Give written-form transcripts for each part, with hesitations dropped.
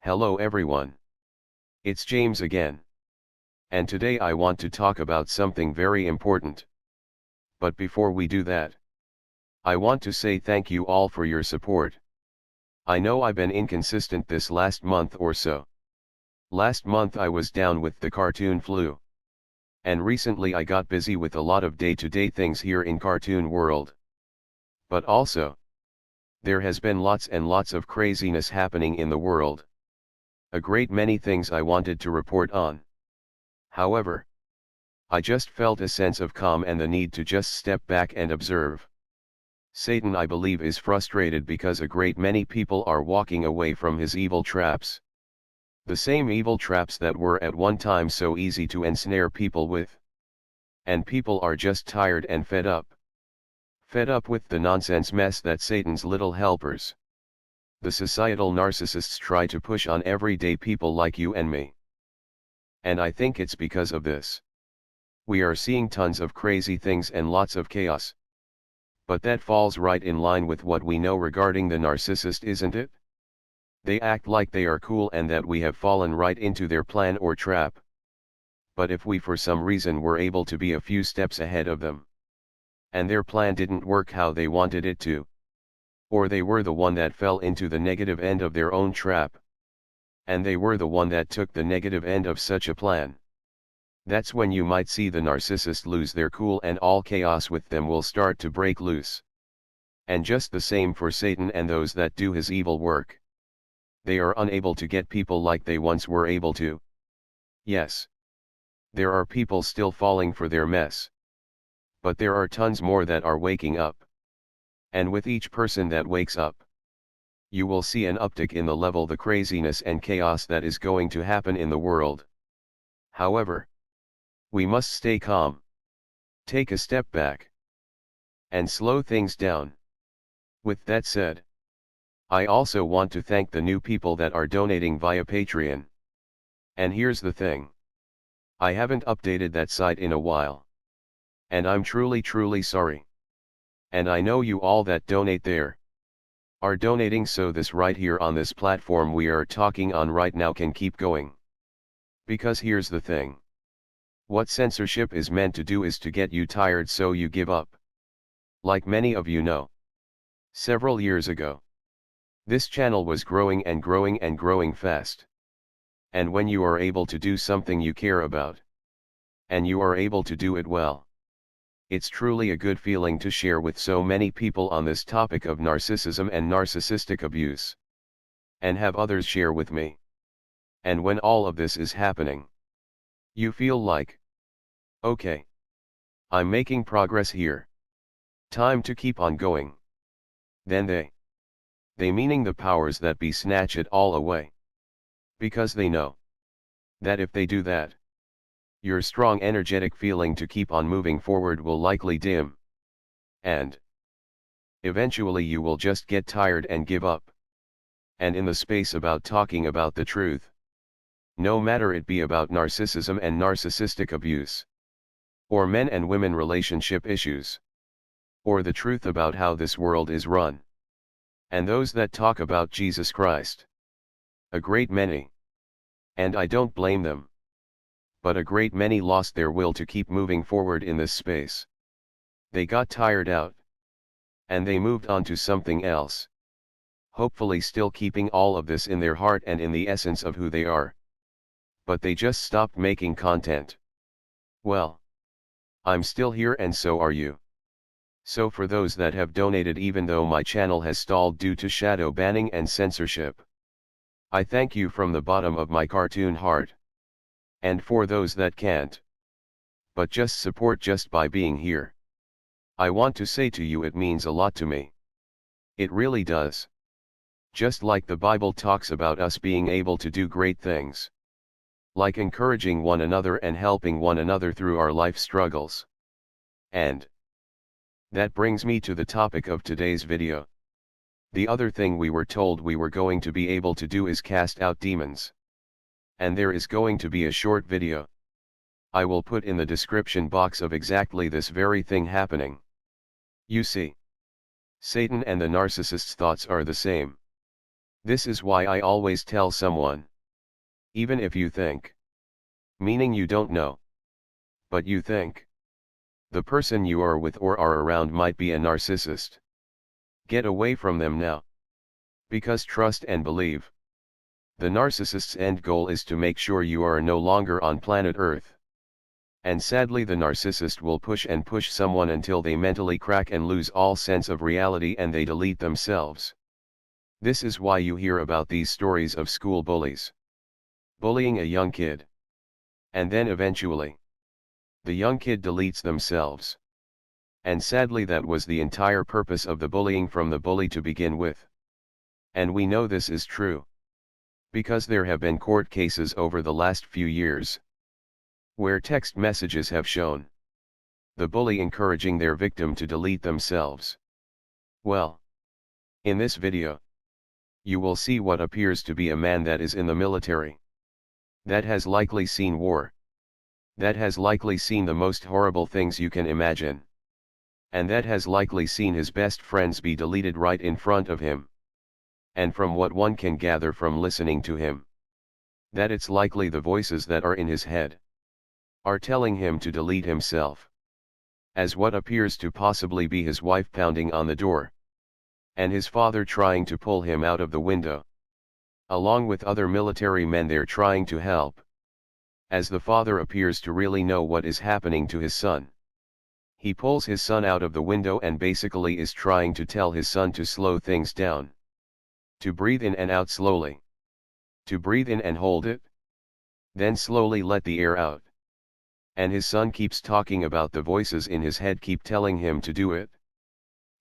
Hello everyone. It's James again. And today I want to talk about something very important. But before we do that, I want to say thank you all for your support. I know I've been inconsistent this last month or so. Last month I was down with the cartoon flu. And recently I got busy with a lot of day-to-day things here in cartoon world. But also, there has been lots and lots of craziness happening in the world. A great many things I wanted to report on. However, I just felt a sense of calm and the need to just step back and observe. Satan, I believe, is frustrated because a great many people are walking away from his evil traps. The same evil traps that were at one time so easy to ensnare people with. And people are just tired and fed up. Fed up with the nonsense mess that Satan's little helpers, the societal narcissists, try to push on everyday people like you and me. And I think it's because of this. We are seeing tons of crazy things and lots of chaos. But that falls right in line with what we know regarding the narcissist, isn't it? They act like they are cool and that we have fallen right into their plan or trap. But if we for some reason were able to be a few steps ahead of them, and their plan didn't work how they wanted it to, or they were the one that fell into the negative end of their own trap, and they were the one that took the negative end of such a plan, that's when you might see the narcissist lose their cool and all chaos with them will start to break loose. And just the same for Satan and those that do his evil work. They are unable to get people like they once were able to. Yes, there are people still falling for their mess. But there are tons more that are waking up. And with each person that wakes up, you will see an uptick in the level, the craziness and chaos that is going to happen in the world. However, we must stay calm, take a step back, and slow things down. With that said, I also want to thank the new people that are donating via Patreon. And here's the thing. I haven't updated that site in a while. And I'm truly sorry. And I know you all that donate there are donating, so this right here on this platform we are talking on right now can keep going. Because here's the thing. What censorship is meant to do is to get you tired so you give up. Like many of you know, several years ago, this channel was growing and growing and growing fast. And when you are able to do something you care about, and you are able to do it well, it's truly a good feeling to share with so many people on this topic of narcissism and narcissistic abuse. And have others share with me. And when all of this is happening, you feel like, okay, I'm making progress here. Time to keep on going. Then they meaning the powers that be, snatch it all away. Because they know that if they do that, your strong energetic feeling to keep on moving forward will likely dim. And eventually you will just get tired and give up. And in the space about talking about the truth, no matter it be about narcissism and narcissistic abuse, or men and women relationship issues, or the truth about how this world is run, and those that talk about Jesus Christ, a great many, and I don't blame them, but a great many lost their will to keep moving forward in this space. They got tired out, and they moved on to something else, hopefully still keeping all of this in their heart and in the essence of who they are. But they just stopped making content. Well, I'm still here and so are you. So for those that have donated even though my channel has stalled due to shadow banning and censorship, I thank you from the bottom of my cartoon heart. And for those that can't, but just support just by being here, I want to say to you it means a lot to me. It really does. Just like the Bible talks about us being able to do great things. Like encouraging one another and helping one another through our life struggles. And that brings me to the topic of today's video. The other thing we were told we were going to be able to do is cast out demons. And there is going to be a short video I will put in the description box of exactly this very thing happening. You see, Satan and the narcissist's thoughts are the same. This is why I always tell someone. Even if you think. Meaning you don't know. But you think. The person you are with or are around might be a narcissist. Get away from them now. Because trust and believe. The narcissist's end goal is to make sure you are no longer on planet Earth. And sadly the narcissist will push and push someone until they mentally crack and lose all sense of reality and they delete themselves. This is why you hear about these stories of school bullies. Bullying a young kid. And then eventually, the young kid deletes themselves. And sadly that was the entire purpose of the bullying from the bully to begin with. And we know this is true. Because there have been court cases over the last few years. Where text messages have shown the bully encouraging their victim to delete themselves. Well, in this video, you will see what appears to be a man that is in the military. That has likely seen war. That has likely seen the most horrible things you can imagine. And that has likely seen his best friends be deleted right in front of him. And from what one can gather from listening to him, that it's likely the voices that are in his head are telling him to delete himself. As what appears to possibly be his wife pounding on the door. And his father trying to pull him out of the window. Along with other military men there trying to help. As the father appears to really know what is happening to his son. He pulls his son out of the window and basically is trying to tell his son to slow things down. To breathe in and out slowly. To breathe in and hold it. Then slowly let the air out. And his son keeps talking about the voices in his head keep telling him to do it.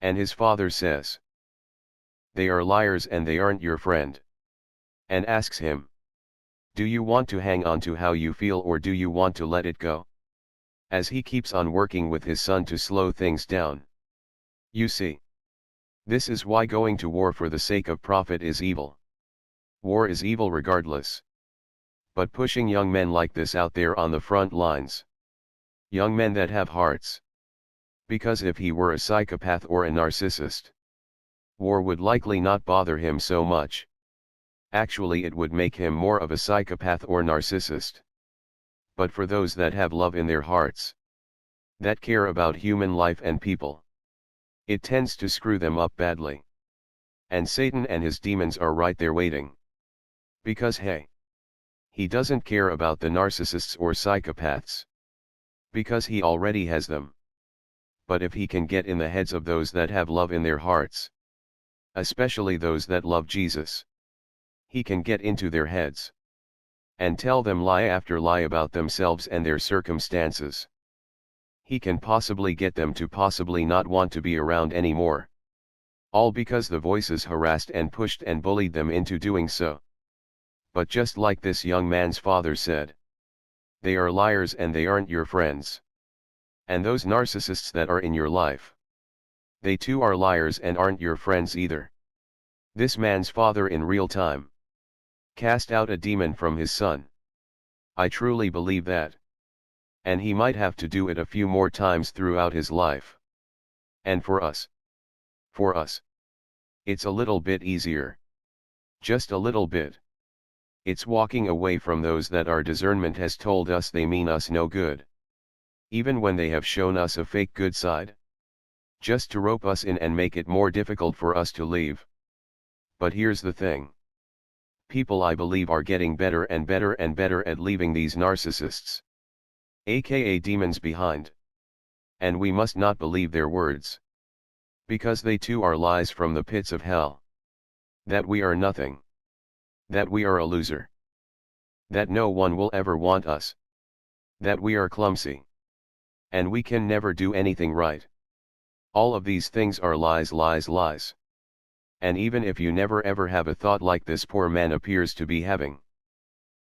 And his father says, they are liars and they aren't your friend. And asks him, do you want to hang on to how you feel or do you want to let it go? As he keeps on working with his son to slow things down. You see. This is why going to war for the sake of profit is evil. War is evil regardless. But pushing young men like this out there on the front lines. Young men that have hearts. Because if he were a psychopath or a narcissist, war would likely not bother him so much. Actually it would make him more of a psychopath or narcissist. But for those that have love in their hearts, that care about human life and people, it tends to screw them up badly. And Satan and his demons are right there waiting. Because hey, he doesn't care about the narcissists or psychopaths. Because he already has them. But if he can get in the heads of those that have love in their hearts, especially those that love Jesus, he can get into their heads. And tell them lie after lie about themselves and their circumstances. He can possibly get them to possibly not want to be around anymore. All because the voices harassed and pushed and bullied them into doing so. But just like this young man's father said, they are liars and they aren't your friends. And those narcissists that are in your life, they too are liars and aren't your friends either. This man's father in real time cast out a demon from his son. I truly believe that. And he might have to do it a few more times throughout his life. And for us, it's a little bit easier. Just a little bit. It's walking away from those that our discernment has told us they mean us no good. Even when they have shown us a fake good side. Just to rope us in and make it more difficult for us to leave. But here's the thing. People I believe are getting better and better and better at leaving these narcissists, aka demons, behind. And we must not believe their words. Because they too are lies from the pits of hell. That we are nothing. That we are a loser. That no one will ever want us. That we are clumsy. And we can never do anything right. All of these things are lies, lies, lies. And even if you never ever have a thought like this poor man appears to be having,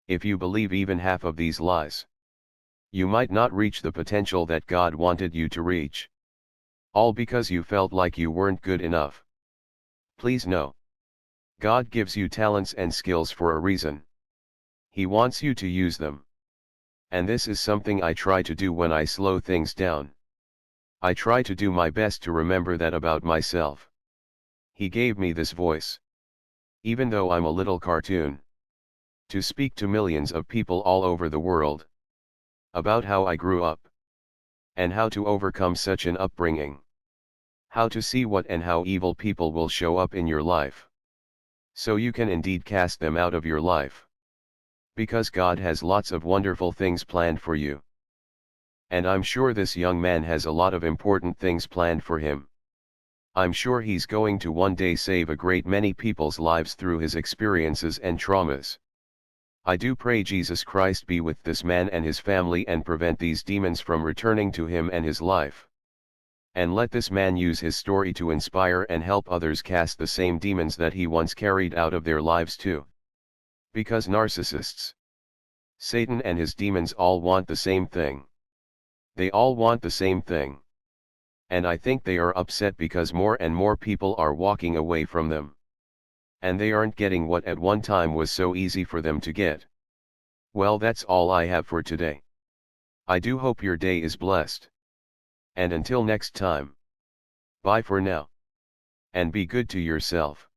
if you believe even half of these lies, you might not reach the potential that God wanted you to reach. All because you felt like you weren't good enough. Please know. God gives you talents and skills for a reason. He wants you to use them. And this is something I try to do when I slow things down. I try to do my best to remember that about myself. He gave me this voice. even though I'm a little cartoon, to speak to millions of people all over the world, about how I grew up, and how to overcome such an upbringing, how to see what and how evil people will show up in your life, so you can indeed cast them out of your life. Because God has lots of wonderful things planned for you. And I'm sure this young man has a lot of important things planned for him. I'm sure he's going to one day save a great many people's lives through his experiences and traumas. I do pray Jesus Christ be with this man and his family and prevent these demons from returning to him and his life. And let this man use his story to inspire and help others cast the same demons that he once carried out of their lives too. Because narcissists, Satan and his demons all want the same thing. They all want the same thing. And I think they are upset because more and more people are walking away from them. And they aren't getting what at one time was so easy for them to get. Well, that's all I have for today. I do hope your day is blessed. And until next time. Bye for now. And be good to yourself.